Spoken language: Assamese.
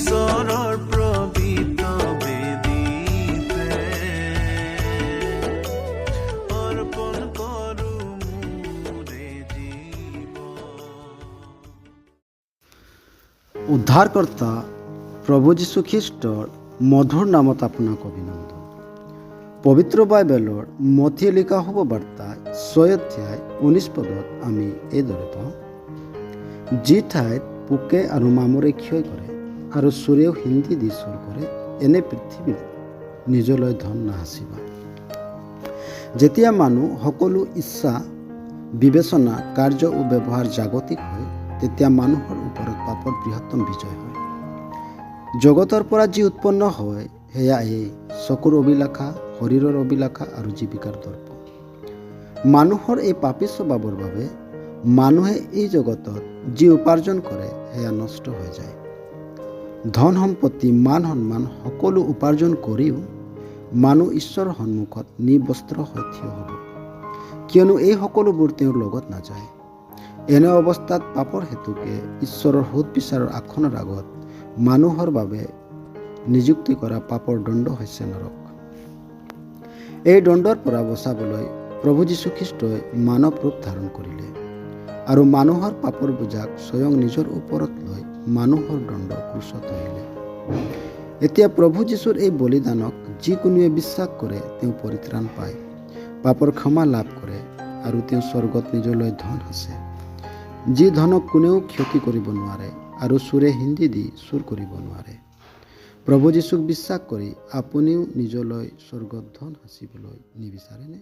ঈশ্বৰৰ প্ৰবিত বেদীতে অৰ্পণ কৰোঁ মোৰে জীৱ। উদ্ধাৰকৰ্তা প্ৰভু যীশুখ্ৰীষ্টৰ মধুৰ নামত আপোনাক অভিনন্দন। পবিত্ৰ বাইবেলৰ মথি লিখা শুভবাৰ্তা 6 অধ্যায় 19 পদত আমি এইদৰে পাওঁ, যি ঠাইত পোকে আৰু মামৰে ক্ষয় কৰে আৰু চোৰেও হিন্দি দি চুৰ কৰে, এনে পৃথিৱীত নিজলৈ ধন নাসাচিবা। যেতিয়া মানুহ সকলো ইচ্ছা, বিবেচনা, কাৰ্য ও ব্যৱহাৰ জাগতিক হয়, তেতিয়া মানুহৰ ওপৰত পাপৰ বৃহত্তম বিজয় হয়। জগতৰ পৰা যি উৎপন্ন হয় সেয়া এই চকুৰ অভিলাষা, শৰীৰৰ অভিলাষা আৰু জীৱিকাৰ দৰ্প। মানুহৰ এই পাপী স্বভাৱৰ বাবে মানুহে এই জগতত যি উপাৰ্জন কৰে সেয়া নষ্ট হৈ যায়। ধন সম্পত্তি, মান সন্মান সকলো উপাৰ্জন কৰিও মানুহ ঈশ্বৰৰ সন্মুখত নিবস্ত্ৰ হৈ থিয় হ'ব, কিয়নো এই সকলোবোৰ তেওঁৰ লগত নাযায়। এনে অৱস্থাত পাপৰ হেতুকে ঈশ্বৰৰ সোধ বিচাৰৰ আসনৰ আগত মানুহৰ বাবে নিযুক্তি কৰা পাপৰ দণ্ড হৈছে নৰক। এই দণ্ডৰ পৰা বচাবলৈ প্ৰভু যীশুখ্ৰীষ্টই মানৱ ৰূপ ধাৰণ কৰিলে আৰু মানুহৰ পাপৰ বোজাক স্বয়ং নিজৰ ওপৰত লৈ মানুহৰ দণ্ড ক্ৰুচত আহিলে। এতিয়া প্ৰভু যীশুৰ এই বলিদানক যিকোনোৱে বিশ্বাস কৰে তেওঁ পৰিত্ৰাণ পায়, পাপৰ ক্ষমা লাভ কৰে আৰু তেওঁ স্বৰ্গত নিজলৈ ধন আছে, যি ধনক কোনেও ক্ষতি কৰিব নোৱাৰে আৰু চোৰে হিন্দি দি চুৰ কৰিব নোৱাৰে। প্ৰভু যীশুক বিশ্বাস কৰি আপুনিও নিজলৈ স্বৰ্গত ধন সাচিবলৈ নিবিচাৰেনে?